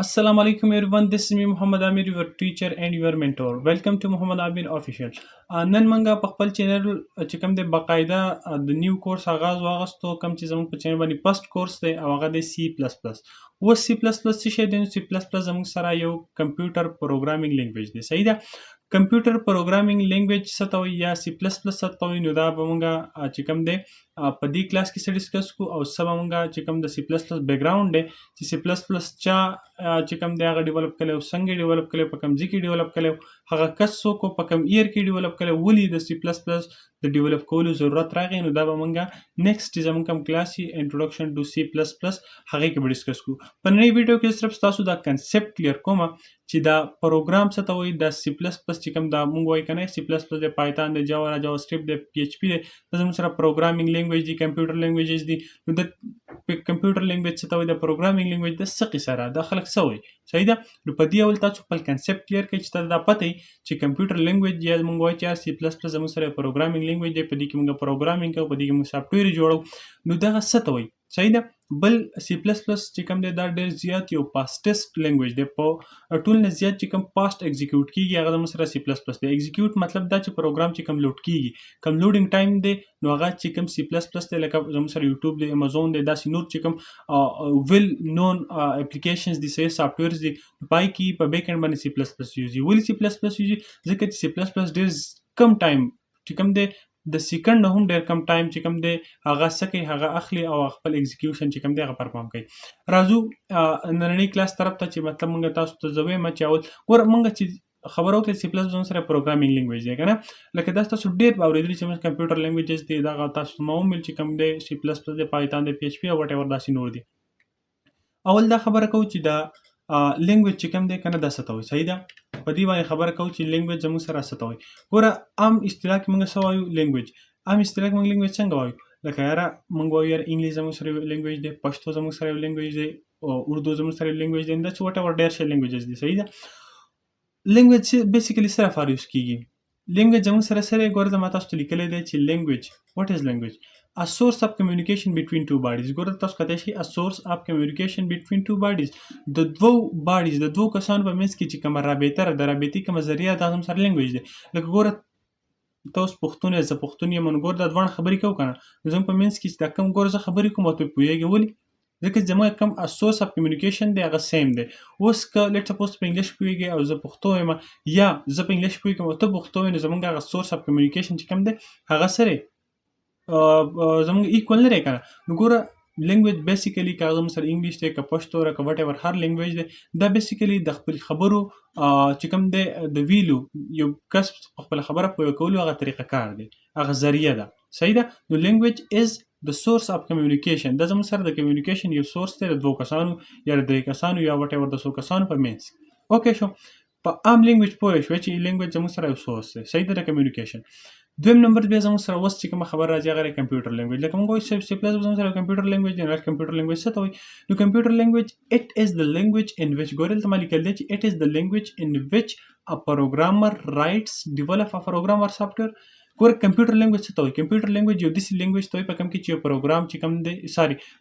Assalamu alaikum everyone. This is me Muhammad Amir, your teacher and your mentor. Welcome to Muhammad Amir Official. نن منګه په خپل چینل چې کوم د باقاعده د نیو کورس آغاز واغستو کوم چې زموږ په چینل باندې پست کورس دی او هغه د سی پلس پلس. و سی پلس پلس څه شی دی؟ سی پلس پلس زموږ سره یو کمپیوټر پروګرامینګ لینګویج دی. صحیح ده؟ کمپیوټر پروګرامینګ لینګویج څه ته وایي یا سی پلس پلس څه ته وایي؟ نو دا به موږ چې کوم دی په دې کلاس کې څه ډسکس کو او څه به موږ چې کوم د سی پلس پلس بیک ګراوند دی چې سی پلس پلس چا چې کوم دی هغه ډیولپ کړی او څنګه ډیولپ کړی، په کوم ځای کې ډیولپ کړی، هغه کس څوک په کوم ایر کې ډیولپ کړی، ولې د سی پلس پلس د ډیولپ کولو ضرورت راغی. نو دا به موږ نیکسټ چې زموږ کوم کلاس یې انټروډکشن ټو سی پلس پلس هغې کې به ډسکس کوو. په نننۍ ویډیو کې صرف ستاسو دا کنسپټ کلیر کوم چې دا پروګرام څه ته وایي، دا سی پلس پلس چې کوم دا موږ وایو که نه سی پلس پلس دی، پایتان دی، جاوا سکرپټ دی، پی ایچ پي دی، دا زموږ سره پروګرامینګ لینګویج دی، کمپیوټر لینګویجز دي. نو د کمپیوټر لینګویج څه ته وایي، د پروګرامینګ لینګویج د څه قصه را دا خلک څه وایي. صحیح ده؟ نو په دې اول تاسو خپل کنسپټ کلیر کړئ چې تاسو دا پته وي چې کمپیوټر لینګویج یا موږ وایو چې سی پلس پلس زموږ سره پروګرامینګ لینګویج دی، په دې کې موږ پروګرامینګ کوو، په دې کې موږ سافټویر جوړو. نو دغه څه ته وایي. صحیح ده؟ بل سی پلس پلس چې کوم دی دا ډېر زیات یو پاسټسټ لینګویج دی، په ټول نه زیات چې کوم پاسټ ایگزیکیوټ کیږي هغه زموږ سره سی پلس پلس دی. ایگزیکیوټ مطلب دا چې پروګرام چې کوم لوډ کیږي، کوم لوډینګ ټایم دی، نو هغه چې کوم سی پلس پلس دی، لکه زموږ سره یوټیوب دی، امازون دی، داسې نور چې کوم ویل نون اپلیکیشنز دي، صحیح سافټویرز دي، پای کې په بیک اینډ باندې سی پلس پلس یوزي. ولې سی پلس پلس یوزي؟ ځکه چې سی پلس پلس ډېر کم ټایم چې کوم دی د سیکنډ نه هم ډېر کم ټایم چې کوم دی هغه څه کوي، هغه اخلي او خپل ایگزیکیوشن چې کوم دی هغه پرفارم کوي. راځو نننۍ کلاس طرف ته چې مطلب موږ تاسو ته زه وایم چې اول ګوره موږ چې خبره وکړه سی پلس زموږ سره پروګرامینګ لینګویج دی که نه، لکه دا تاسو ډېر اورېدلي چې موږ کمپیوټر لینګویجز دی، دغه تاسو ما وویل چې کوم دی سی پلس پلس دی، پایتان دی، پی ایچ پي او وټ ایور داسې نور دي. اول دا خبره کوو چې دا لینګویج چې کوم دی که نه دا څه ته وایي. صحیح ده؟ په دې باندې خبره کوو چې لینګویج زموږ سره څه ته وایي. ګوره عام اصطلاح کې موږ څه وایو؟ لینګویج. عام اصطلاح کې موږ لینګویج څنګه وایو؟ لکه یاره موږ وایو یاره انګلیش زموږ سره یو لینګویج دی، پښتو زموږ سره یو لینګویج دی، اردو زموږ سره یو لینګویج دی، دا چې وټ ایور ډېر شی لینګویجز دي. صحیح ده؟ لینګویج بیسیکلي څه لپاره یوز کیږي؟ لینګویج زموږ سره سره ګوره ما تاسو ته لیکلی دی چې لینګویج واټ از لینګویج؟ a source of communication between two bodies. ګوره تاسو کتای شئ a source of communication between two bodies. د دوو باډیز د دوو کسانو په منځ کې چې کومه رابطه ده، د رابطې کومه ذریعه دا هم سره لینګویج دی. لکه ګوره تاسو پښتون یې، زه پښتون یم، نو ګوره دا دواړه خبرې کوو که نه، نو زموږ په منځ کې چې دا کوم ګوره زه خبرې کوم او ته پوهېږې. ولې؟ ځکه زموږ کوم سورس اف کمیونیکیشن دی هغه سیم دی. اوس که لیټ سپوز په انګلیش پوهېږې او زه پښتو یم، یا زه په انګلیش پوهېږم او ته پښتو یې، نو زموږ هغه سورس اف کمیونیکیشن چې کوم دی هغه سره زموږ ایکول نه دی که نه. نو ګوره لینګویج بیسیکلي که هغه سره انګلیش دی، که پښتو ده، که وټ ایور هر لینګویج دی، دا بیسیکلي د خپل خبرو چې کوم دی د ویلو یو کس په خپله خبره پوه کولو هغه طریقه کار دی، هغه ذریعه ده. صحیح ده؟ نو لینګویج از د سورس اف کمیونیکیشن. دا زموږ سره د کمیونیکیشن یو سورس دی، د دوو کسانو یا د درې کسانو یا وټ ایور د څو کسانو په منځ. اوکې شو؟ په عام لینګویج پوه شوې چې لینګویج زموږ سره یو سورس دی. صحیح ده؟ د کمیونیکیشن. دویم نمبر بیا زموږ سره اوس چې کومه خبره راځي هغه کمپیوټر لینګویج. لکه موږ وایو سی پلس زموږ سره کمپیوټر لینګویج دی. نو کمپیوټر لینګویج څه ته وایي؟ نو کمپیوټر لینګویج اټ از د لینګویج ان وچ، ګوره دلته ما لیکل دی چې اټ از د لینګویج ان وچ ا پروګرامر رایټس ډیولپ ا پروګرام اور سافټویر. ګوره کمپیوټر لینګویج څه ته وایي؟ کمپیوټر لینګویج یو داسې لینګویج ته وایي په کوم کې چې یو پروګرام چې کوم دی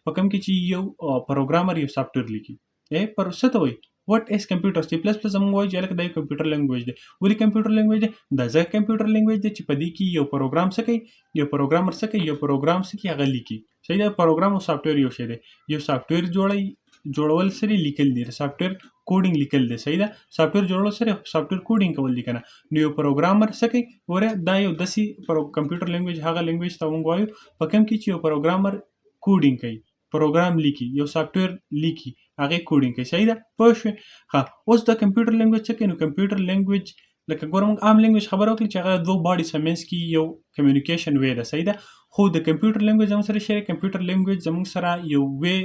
په کوم کې چې یو پروګرامر یو سافټویر لیکي. پر څه ته وایي؟ واټ از کمپیوټر؟ سی پلس پلس زموږ وایو چې هلکه دا یو کمپیوټر لینګویج دی. ولې کمپیوټر لینګویج دی؟ دا ځکه کمپیوټر لینګویج دی چې په دې کې یو پروګرام څه کوي، یو پروګرامر څه کوي، یو پروګرام څه کوي هغه لیکي. صحیح ده؟ پروګرام او سافټویر یو شی دی. یو سافټویر جوړول سره لیکل دي، سافټویر کوډینګ لیکل دی. صحیح ده؟ سافټویر جوړول سره سافټویر کوډینګ کول دي که نه. نو یو پروګرامر څه کوي؟ ګوره دا یو داسې کمپیوټر لینګویج هغه لینګویج ته موږ وایو په کوم کې چې یو پروګرامر کوډینګ کوي، پروګرام لیکي، یو سافټویر لیکي، هغې کوډینګ کوي. صحیح ده؟ پوه شوې؟ ښه، اوس د کمپیوټر لینګویج څه کوي؟ نو کمپیوټر لینګویج لکه ګوره موږ عام لینګویج خبره وکړو چې هغه دوو باډیز په منځ کې یو کمیونیکیشن وی ده. صحیح ده؟ خو د کمپیوټر لینګویج زموږ سره شی کمپیوټر لینګویج زموږ سره یو وی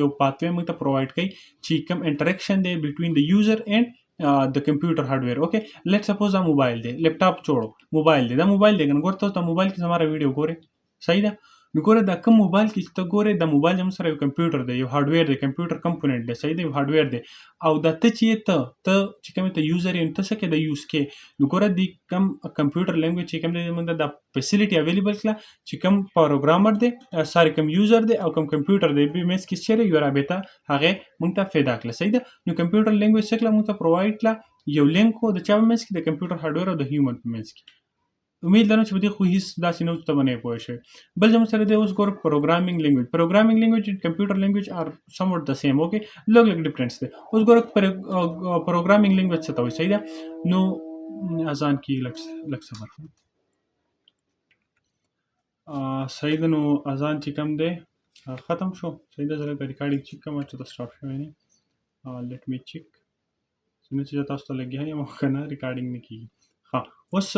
یو پاتوی موږ ته پرووایډ کوي چې کوم انټریکشن دی بټوین د یوزر اینډ د کمپیوټر هارډویر. اوکې لیټ سپوز دا موبایل دی، لیپټاپ جوړو، موبایل دی، دا موبایل دی که نه. ګوره تاسو د موبایل کې زما ویډیو ګورئ. صحیح ده؟ نو ګوره دا کوم موبایل کې چې ته ګورې دا موبایل زموږ سره یو کمپیوټر دی، یو هارډویر دی، کمپیوټر کمپوننټ دی، صحیح دی، یو هارډویر دی. او دا ته چې ته چې کوم ته یوزر یې ته څه کې د یوز کې نو ګوره د کم کمپیوټر لینګویج چې کوم دی موږ د فیسیلیټي اویلیبل کړه چې کوم پروګرامر دی ساري کوم یوزر دی او کوم کمپیوټر دی به مېس کې چیرې یو رابطه هغه موږ ته پیدا کړه، صحیح ده. نو کمپیوټر لینګویج څه کړه موږ ته پرووایډ کړه یو لینک و د چا په منځ کې د کمپیوټر هارډویر او د هیومن په منځ کې. امید لرم چې په دې خو هیڅ داسې نه ته به نه پوه شئ. بل زموږ سره دی اوس ګوره پروګرامینګ لینګویج. پروګرامینګ لینګویج اینډ کمپیوټر لینګویج آر سم وټ د سیم، اوکې، لږ ډفرنس دی. اوس ګوره پروګرامینګ لینګویج څه ته وایي، صحیح ده. نو اذان کې لږ صبر صحیح ده. نو اذان چې کوم دی ختم شو، صحیح ده. زه لږ ریکارډینګ چیک کوم چې د سټاپ شوی نه. لیټ می چیک څنګه چې تاسو ته لګیا یم که نه ریکارډینګ نه کېږي. اوس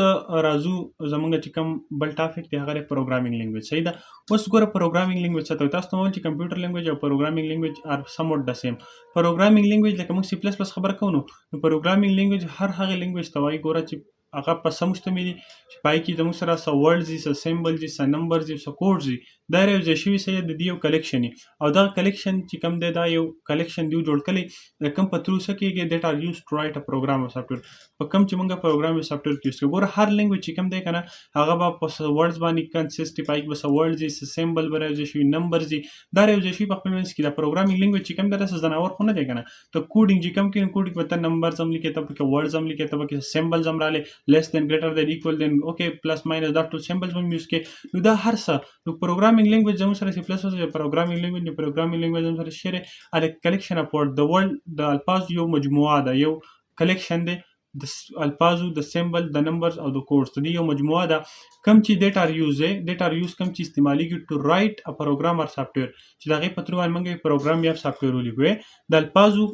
راځو زمونږ چې کوم بل ټاپک دی هغه دی پروګرامینګ لینګویج، صحیح ده. اوس ګوره پروګرامینګ لینګویج څه ته وایي. تاسو ته وویل چې کمپیوټر لینګویج او پروګرامینګ لینګویج آر سم وټ د سیم. پروګرامینګ لینګویج لکه موږ سی پلس پلس خبره کوو نو پروګرامینګ لینګویج هر هغه لینګویج ته وایي ګوره چې هغه په څه مشتمل دي چې پای کې زموږ سره څه ورډز دي، څه سیمبلز دي، څه نمبرز دي، څه کوډز دي. دا یو ځای شوي څه د دې یو کلیکشن دي او دغه کلیکشن چې کوم دی دا یو کلیکشن دی جوړ کړی د کوم په تھرو څه کېږي دیټ آر یوز ټو رایټ ا پروګرام او سافټویر. په کوم چې موږ پروګرام او سافټویر کې یوز کوو ګوره هر لینګویج چې کوم دی که نه هغه به په څه ورډز باندې کنسسټ پای کې به څه ورډز دي، څه سیمبل به یو ځای شوي، نمبرز دي، دا یو ځای شوي په خپل منځ کې. دا پروګرامینګ لینګویج چې کوم دی داسې ځناور خو نه دی که نه. ته کوډینګ چې کوم کوي کوډینګ به ته نمبرز هم لیکې، ته پکې ورډز هم لیکې، ته پکې سیمبلز هم راغلې، لیس دین ګریټر دین ایکول دین اوکې پلس ماینس دا ټول سیمبلز هم یوز کې. نو دا هر څه نو پروګرامینګ لینګویج زموږ سره سی پلس پلس پروګرامینګ لینګویج نو پروګرامینګ لینګویج زموږ سره شعر ا کلیکشن اف ورډ د ورډ د الفاظ یو مجموعه ده، یو کلیکشن دی د الفاظو، د سیمبل، د نمبرز او د کوډز ته یو مجموعه ده کم چې دیټ آر یوز کم چې استعمالیږي ټو رایټ ا پروګرام اور سافټویر چې د هغې په تھرو باندې موږ پروګرام یا سافټویر ولیکو. د الفاظو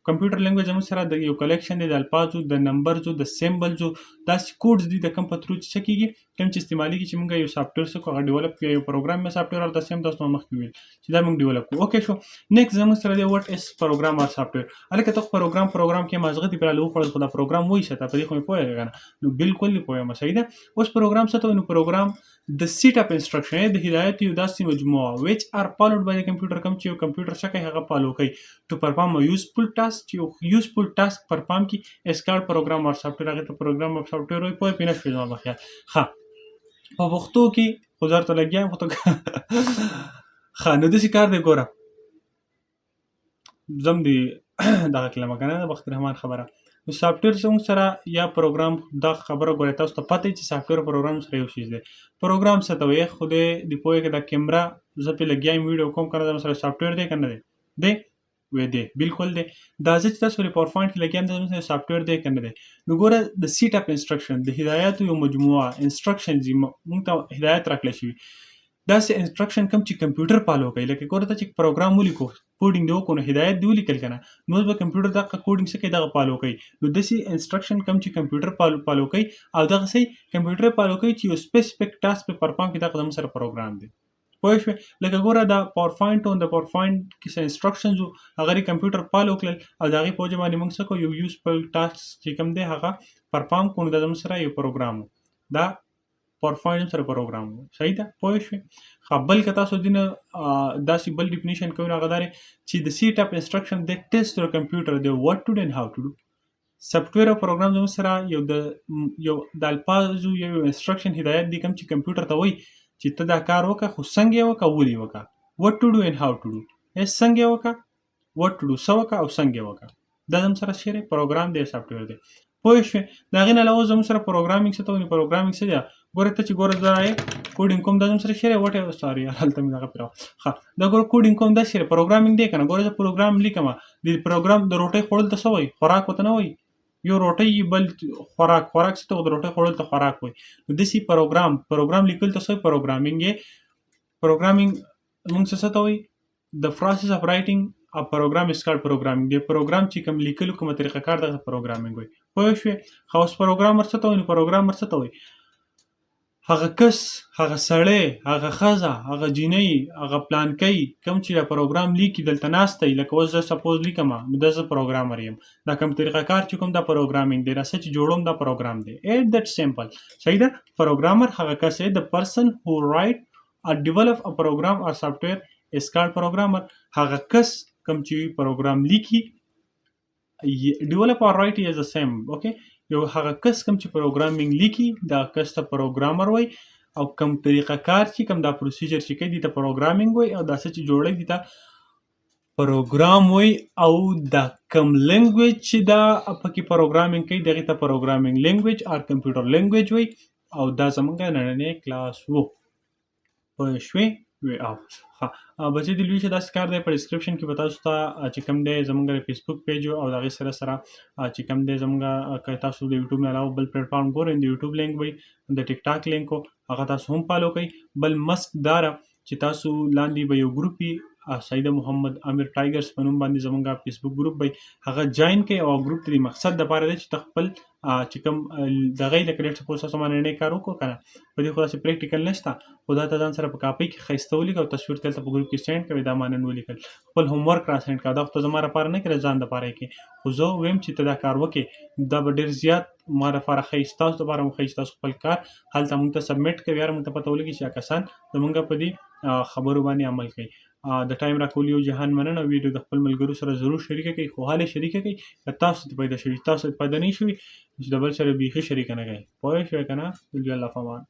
کمپیوټر لینګویج زموږ سره د یو کلیکشن دی د الفاظو، د نمبرزو، د سیمبلزو، داسې کوډز دي د کوم په تھرو چې څه کېږي کوم چې استعمالیږي چې موږ یو سافټویر څه کوو هغه ډیولپ کړو، یو پروګرام یا سافټویر او داسې هم تاسو ته مخکې ویل چې دا موږ ډیولپ کوو. اوکې شو. نیکسټ زموږ سره دی وټ از پروګرام اور سافټویر. هلکه ته پروګرام کې مازغه دې پرې وخوړل خو دا پروګرام وایي څه ته په دې خو مې پوهېږې که نه. نو بالکل دې پوهیم، صحیح ده. اوس پروګرام څه ته وایي. نو پروګرام د سیټ اپ انسټرکشن د هدایت یو داسې مجموعه ویچ آر فالوډ بای د کمپیوټر کوم چې یو کمپیوټر څه کوي هغه فالو کوي ټو پرفارم ا یوزفل ټاسک چې یو یوزفل ټاسک پرفارم کی اس کارډ پروګرام اور سافټویر هغه ته پروګرام او سافټویر وایي. پوه پینه شوې زما په خیال. ښه په پښتو کې خو زر ته لګیا یم خو ته ښه نو داسې کار دی ګوره زم دې دغه کلمه که نه د بخت رحمان خبره نو سافټویر زموږ سره یا پروګرام دا خبره ګورئ تاسو ته پته چې سافټویر پروګرام سره یو شیز دی. پروګرام څه ته وایي خو د پوهېږې دا کیمره زه پرې لګیا یم ویډیو کوم که نه زموږ سره سافټویر دی که نه دی وی دی بالکل دی. دا زه چې تاسو پرې پاور پوینټ کې لګیا یم دا زموږ سره سافټویر دی که نه دی. نو ګوره د سیټ اپ انسټرکشن د هدایاتو یو مجموعه انسټرکشنز موږ ته هدایت راکړی شوي داسې انسټرکشن کوم چې کمپیوټر فالو کوي. لکه ګوره ته چې پروګرام ولیکو کوډینګ دی وکړو نو هدایت دی ولیکل که نه نو اوس به کمپیوټر دغه کوډینګ څه کوي دغه فالو کوي. نو داسې انسټرکشن کوم چې کمپیوټر فالو کوي او دغسې کمپیوټر فالو کوي چې یو سپیسیفیک ټاسک په پرفارم کړي دغه زموږ سره پروګرام دی. پوه شوې. لکه ګوره دا پاور پوینټ د پاور پوینټ کې څه انسټرکشنز وو هغه یې کمپیوټر فالو کړل او د هغې په وجه باندې موږ څه کوو یو یوزفل ټاسک چې کوم دی هغه پرفارم کړو نو دا زموږ سره یو پروګرام و دا پاور پوینټ سره پروګرام و. صحیح ده پوه شوې. ښه بل که تاسو دې نه داسې بل ډیفینیشن کوئ نو هغه دا دی چې د سیټ اپ انسټرکشن د ټیسټ یور کمپیوټر دی واټ ټو ډو اینډ هاو ټو ډو. سافټویر او پروګرام زموږ سره یو د الفاظو یو انسټرکشن هدایت دی کوم چې کمپیوټر ته وایي چې ته دا کار وکړه خو څنګه یې وکړه ولې یې وکړه. واټ ټو ډو اینډ هاو ټو ډو څنګه یې وکړه واټ ټو ډو څه وکړه او څنګه یې وکړه. دا زموږ سره څه دی پروګرام دی سافټویر دی. پوه شوې. د هغې نه علاوه زموږ سره پروګرامینګ څه ته وایي. پروګرامینګ څه دی ګوره ته چې ګوره زه یې کوډینګ کوم دا زموږ سره څه دی وټ ساري هلته مې دغه پرې ښه دا ګوره کوډینګ کوم دا څه دی پروګرامینګ دی که نه. ګوره زه پروګرام لیکم د پروګرام د روټۍ خوړل ته څه وایي خوراک ورته نه وایي یو روټۍ بل خوراک څه ته د روټۍ خوړل ته خوراک وایي. نو داسې پروګرام لیکل ته څه وایي پروګرامینګ یې پروګرامینګ موږ څه ته وایي د پروسس اف رایټینګ ا پروګرام از کالډ پروګرامینګ. د پروګرام چې کوم لیکلو کومه طریقه کار دغه پروګرامینګ وایي. پوه شوې. ښه اوس پروګرامر څه ته وایي. نو پروګرامر څه ته وایي هغه کس هغه سړی هغه ښځه هغه جینۍ هغه پلانکی کوم چې دا پروګرام لیکي دلته ناست دی لکه اوس زه سپوز لیکم دا زه پروګرامر یم دا کوم طریقه کار چې کوم دا پروګرامینګ دی دا څه چې جوړوم دا پروګرام دی ایټ دیټ سمپل. صحیح ده. پروګرامر هغه کس دی د پرسن هو رایټ develop a program or software is called programmer. هغه کس کوم چې پروګرام لیکي develop or write is the same. okay یو هغه کس کوم چې پروګرامینګ لیکي دا کس ته پروګرامر وای او کوم طریقه کار چې کوم دا پروسیجر چې کوي د پروګرامینګ وای او دا څه چې جوړوي د پروګرام وای او دا کوم لینګویج چې دا پکې پروګرامینګ کوي دغه ته پروګرامینګ لینګویج او کمپیوټر لینګویج وای او دا زمونږ نننې کلاس وو په شوي وی او بچې د لوی چې داسې کار دی په ډسکرپشن کې به تاسو ته چې کوم دی زمونږ د فیسبوک پیج او د هغې سره چې کوم دی زمونږ که تاسو د یوټیوب نه علاوه بل پلیټفارم ګورئ د یوټیوب لینک وي د ټیک ټاک لینک هغه تاسو هم فالو کوئ بل مسک داره چې تاسو لاندې به یو ګروپ وي سید محمد امیر ټایګرز په نوم باندې زمونږ فیسبوک ګروپ وي هغه جاین کوئ او ګروپ ته د مقصد دپاره دی چې ته خپل چې کوم دغه لکه ډېر سپوز تاسو باندې کار وکړو که نه په دې خو داسې پریکټیکل نشته خو دا ته ځان سره په کاپۍ کې ښایسته ولیکه او تصویر ته هلته په ګروپ کې سینډ کوئ دا ما نن ولیکل خپل ہوم ورک را سینډ کوه دا خو ته زما لپاره نه کړې ځان دپاره یې کوې خو زه ویم چې ته دا کار وکړې دا به ډېر زیات ما لپاره ښه ستاسو دپاره هم ښه ستاسو خپل کار هلته مونږ ته سبمیټ کوي یاره مونږ ته پته ولګي چې کسان زمونږ په دې خبرو باندې عمل کوي د ټایم راکول یو جهان مننه ویډیو د خپل ملګرو سره ضرور شریکه کړئ خو حال یې شریکه کړئ که تاسو ته پیدا شوي تاسو ته پیدا نه شوي چې د بل سره بیخي شریکه نه کوئ پوه شوئ که نه الله فامان